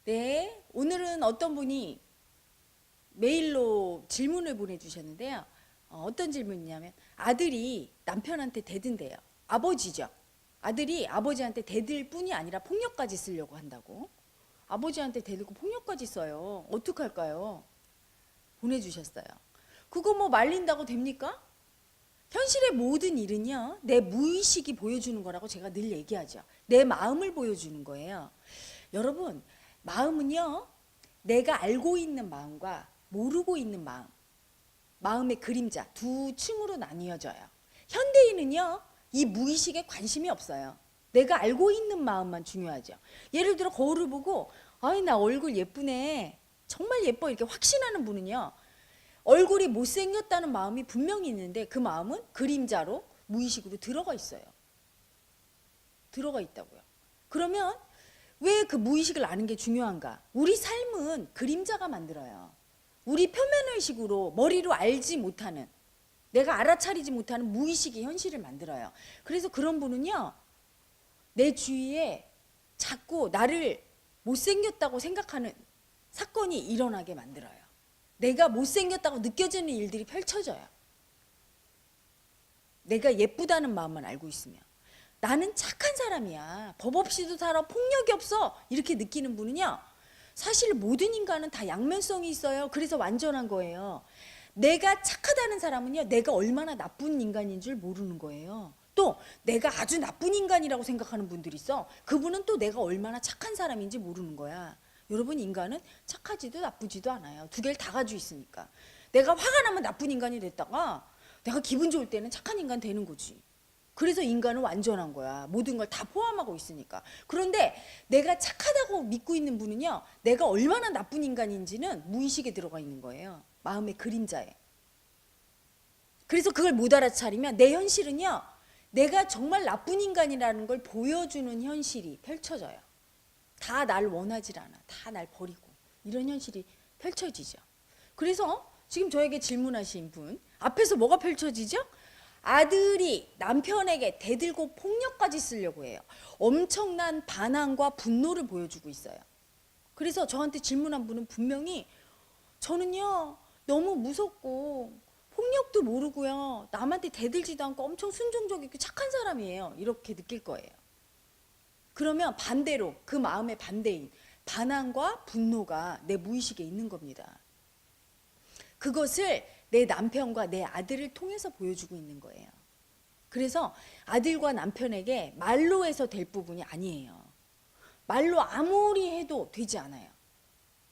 네, 오늘은 어떤 분이 메일로 질문을 보내주셨는데요. 어떤 질문이냐면 아들이 남편한테 대든대요. 아버지죠. 아들이 아버지한테 대들 뿐이 아니라 폭력까지 쓰려고 한다고. 아버지한테 대들고 폭력까지 써요. 어떡할까요? 보내주셨어요. 그거 뭐 말린다고 됩니까? 현실의 모든 일은요, 내 무의식이 보여주는 거라고 제가 늘 얘기하죠. 내 마음을 보여주는 거예요. 여러분, 마음은요, 내가 알고 있는 마음과 모르고 있는 마음, 마음의 그림자 두 층으로 나뉘어져요. 현대인은요, 이 무의식에 관심이 없어요. 내가 알고 있는 마음만 중요하죠. 예를 들어 거울을 보고, 아이, 나 얼굴 예쁘네. 정말 예뻐. 이렇게 확신하는 분은요, 얼굴이 못생겼다는 마음이 분명히 있는데 그 마음은 그림자로 무의식으로 들어가 있어요. 들어가 있다고요. 그러면 왜 그 무의식을 아는 게 중요한가? 우리 삶은 그림자가 만들어요. 우리 표면의식으로 머리로 알지 못하는, 내가 알아차리지 못하는 무의식이 현실을 만들어요. 그래서 그런 분은요, 내 주위에 자꾸 나를 못생겼다고 생각하는 사건이 일어나게 만들어요. 내가 못생겼다고 느껴지는 일들이 펼쳐져요. 내가 예쁘다는 마음만 알고 있으면. 나는 착한 사람이야. 법 없이도 살아. 폭력이 없어. 이렇게 느끼는 분은요, 사실 모든 인간은 다 양면성이 있어요. 그래서 완전한 거예요. 내가 착하다는 사람은요, 내가 얼마나 나쁜 인간인 줄 모르는 거예요. 또 내가 아주 나쁜 인간이라고 생각하는 분들이 있어. 그분은 또 내가 얼마나 착한 사람인지 모르는 거야. 여러분, 인간은 착하지도 나쁘지도 않아요. 두 개를 다 가지고 있으니까. 내가 화가 나면 나쁜 인간이 됐다가 내가 기분 좋을 때는 착한 인간 되는 거지. 그래서 인간은 완전한 거야. 모든 걸 다 포함하고 있으니까. 그런데 내가 착하다고 믿고 있는 분은요, 내가 얼마나 나쁜 인간인지는 무의식에 들어가 있는 거예요. 마음의 그림자에. 그래서 그걸 못 알아차리면 내 현실은요, 내가 정말 나쁜 인간이라는 걸 보여주는 현실이 펼쳐져요. 다 날 원하지 않아. 다 날 버리고. 이런 현실이 펼쳐지죠. 그래서 지금 저에게 질문하신 분, 앞에서 뭐가 펼쳐지죠? 아들이 남편에게 대들고 폭력까지 쓰려고 해요. 엄청난 반항과 분노를 보여주고 있어요. 그래서 저한테 질문한 분은 분명히 저는요, 너무 무섭고 폭력도 모르고요, 남한테 대들지도 않고 엄청 순종적이고 착한 사람이에요. 이렇게 느낄 거예요. 그러면 반대로 그 마음의 반대인 반항과 분노가 내 무의식에 있는 겁니다. 그것을 내 남편과 내 아들을 통해서 보여주고 있는 거예요. 그래서 아들과 남편에게 말로 해서 될 부분이 아니에요. 말로 아무리 해도 되지 않아요.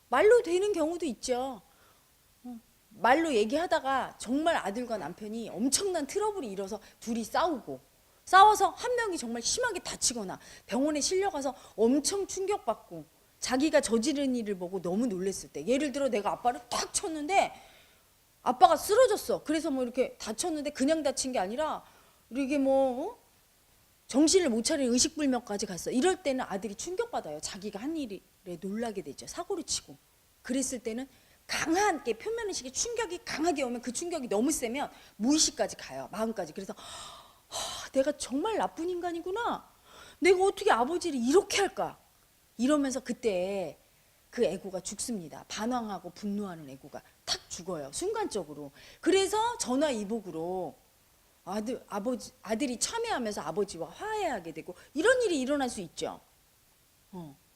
말로 되는 경우도 있죠. 말로 얘기하다가 정말 아들과 남편이 엄청난 트러블이 일어서 둘이 싸워서 한 명이 정말 심하게 다치거나 병원에 실려가서 엄청 충격받고 자기가 저지른 일을 보고 너무 놀랐을 때, 예를 들어 내가 아빠를 탁 쳤는데 아빠가 쓰러졌어. 그래서 뭐 이렇게 다쳤는데 그냥 다친 게 아니라 이게 뭐 정신을 못 차리는 의식불명까지 갔어. 이럴 때는 아들이 충격받아요. 자기가 한 일에 놀라게 되죠. 사고를 치고. 그랬을 때는 강하게 표면의식의 충격이 강하게 오면 그 충격이 너무 세면 무의식까지 가요. 마음까지. 그래서 내가 정말 나쁜 인간이구나. 내가 어떻게 아버지를 이렇게 할까? 이러면서 그때 그 애고가 죽습니다. 반항하고 분노하는 애고가 탁 죽어요. 순간적으로. 그래서 전화위복으로 아들이 참여하면서 아버지와 화해하게 되고 이런 일이 일어날 수 있죠.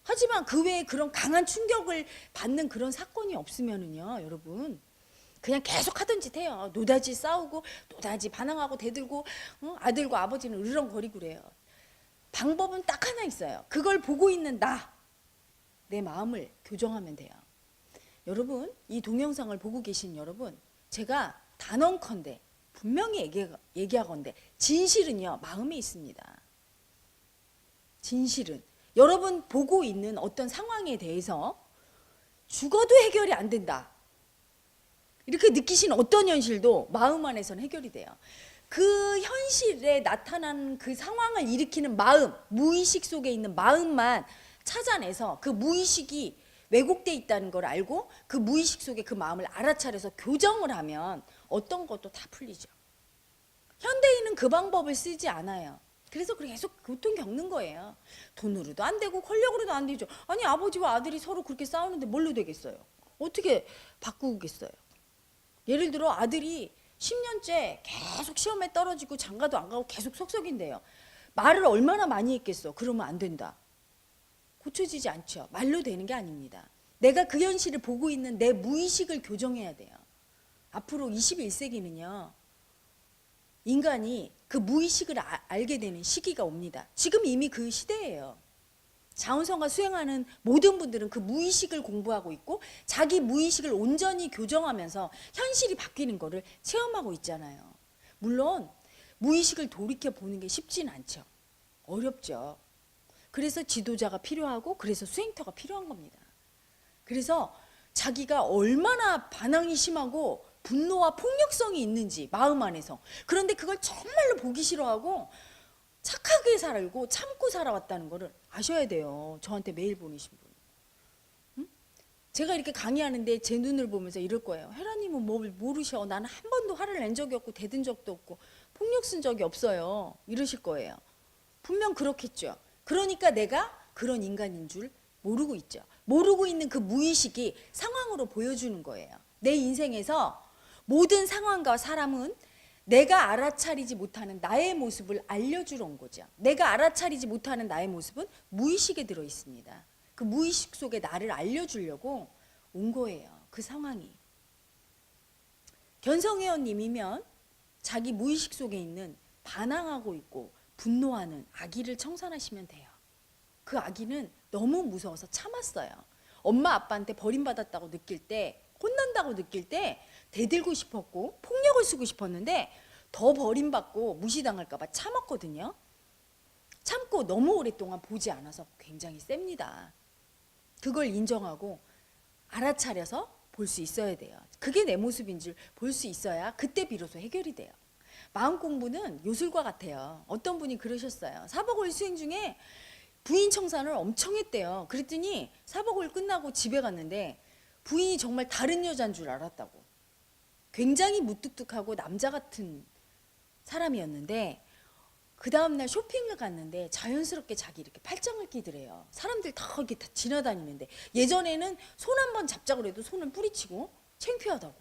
하지만 그 외에 그런 강한 충격을 받는 그런 사건이 없으면은요, 여러분, 그냥 계속 하던 짓 해요. 노다지 싸우고 노다지 반항하고 대들고 아들과 아버지는 으르렁거리고 그래요. 방법은 딱 하나 있어요. 그걸 보고 있는 내 마음을 교정하면 돼요. 여러분, 이 동영상을 보고 계신 여러분, 제가 단언컨대 분명히 얘기하건대 진실은요, 마음에 있습니다. 진실은 여러분 보고 있는 어떤 상황에 대해서 죽어도 해결이 안 된다, 이렇게 느끼신 어떤 현실도 마음 안에서는 해결이 돼요. 그 현실에 나타나는 그 상황을 일으키는 마음, 무의식 속에 있는 마음만 찾아내서 그 무의식이 왜곡돼 있다는 걸 알고 그 무의식 속에 그 마음을 알아차려서 교정을 하면 어떤 것도 다 풀리죠. 현대인은 그 방법을 쓰지 않아요. 그래서 계속 고통 겪는 거예요. 돈으로도 안 되고 권력으로도 안 되죠. 아니 아버지와 아들이 서로 그렇게 싸우는데 뭘로 되겠어요? 어떻게 바꾸겠어요? 예를 들어 아들이 10년째 계속 시험에 떨어지고 장가도 안 가고 계속 속썩인대요. 말을 얼마나 많이 했겠어. 그러면 안 된다. 고쳐지지 않죠. 말로 되는 게 아닙니다. 내가 그 현실을 보고 있는 내 무의식을 교정해야 돼요. 앞으로 21세기는요. 인간이 그 무의식을 알게 되는 시기가 옵니다. 지금 이미 그 시대예요. 자원성과 수행하는 모든 분들은 그 무의식을 공부하고 있고 자기 무의식을 온전히 교정하면서 현실이 바뀌는 거를 체험하고 있잖아요. 물론 무의식을 돌이켜 보는 게 쉽지는 않죠. 어렵죠. 그래서 지도자가 필요하고 그래서 수행터가 필요한 겁니다. 그래서 자기가 얼마나 반항이 심하고 분노와 폭력성이 있는지 마음 안에서, 그런데 그걸 정말로 보기 싫어하고 착하게 살고 참고 살아왔다는 거를 아셔야 돼요. 저한테 메일 보내신 분. 응? 제가 이렇게 강의하는데 제 눈을 보면서 이럴 거예요. 헤라님은 뭘 모르셔. 나는 한 번도 화를 낸 적이 없고 대든 적도 없고 폭력 쓴 적이 없어요. 이러실 거예요. 분명 그렇겠죠. 그러니까 내가 그런 인간인 줄 모르고 있죠. 모르고 있는 그 무의식이 상황으로 보여주는 거예요. 내 인생에서 모든 상황과 사람은 내가 알아차리지 못하는 나의 모습을 알려주러 온 거죠. 내가 알아차리지 못하는 나의 모습은 무의식에 들어 있습니다. 그 무의식 속에 나를 알려주려고 온 거예요. 그 상황이. 견성회원님이면 자기 무의식 속에 있는 반항하고 있고 분노하는 아기를 청산하시면 돼요. 그 아기는 너무 무서워서 참았어요. 엄마 아빠한테 버림받았다고 느낄 때, 혼난다고 느낄 때 대들고 싶었고 폭력을 쓰고 싶었는데 더 버림받고 무시당할까 봐 참았거든요. 참고 너무 오랫동안 보지 않아서 굉장히 셉니다. 그걸 인정하고 알아차려서 볼 수 있어야 돼요. 그게 내 모습인 줄 볼 수 있어야 그때 비로소 해결이 돼요. 마음 공부는 요술과 같아요. 어떤 분이 그러셨어요. 사법고일 수행 중에 부인 청산을 엄청 했대요. 그랬더니 사법고일 끝나고 집에 갔는데 부인이 정말 다른 여자인 줄 알았다고. 굉장히 무뚝뚝하고 남자 같은 사람이었는데 그 다음날 쇼핑을 갔는데 자연스럽게 자기 이렇게 팔짱을 끼더래요. 사람들 다 이렇게 다 지나다니는데 예전에는 손 한 번 잡자고 해도 손을 뿌리치고 창피하다고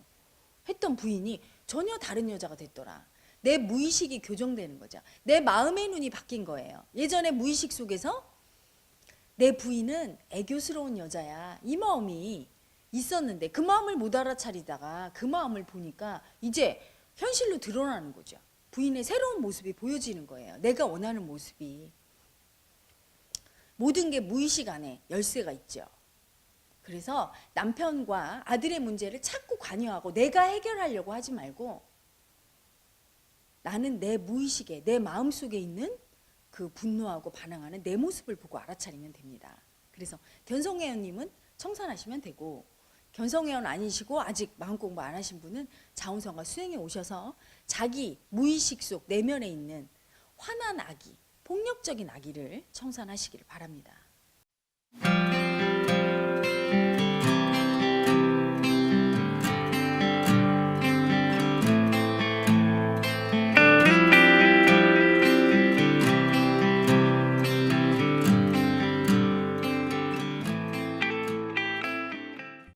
했던 부인이 전혀 다른 여자가 됐더라. 내 무의식이 교정되는 거죠. 내 마음의 눈이 바뀐 거예요. 예전에 무의식 속에서 내 부인은 애교스러운 여자야. 이 마음이 있었는데 그 마음을 못 알아차리다가 그 마음을 보니까 이제 현실로 드러나는 거죠. 부인의 새로운 모습이 보여지는 거예요. 내가 원하는 모습이. 모든 게 무의식 안에 열쇠가 있죠. 그래서 남편과 아들의 문제를 자꾸 관여하고 내가 해결하려고 하지 말고 나는 내 무의식에 내 마음속에 있는 그 분노하고 반항하는 내 모습을 보고 알아차리면 됩니다. 그래서 견성회원님은 청산하시면 되고 견성회원 아니시고 아직 마음 공부 안 하신 분은 자원성과 수행에 오셔서 자기 무의식 속 내면에 있는 화난 아기, 폭력적인 아기를 청산하시기를 바랍니다.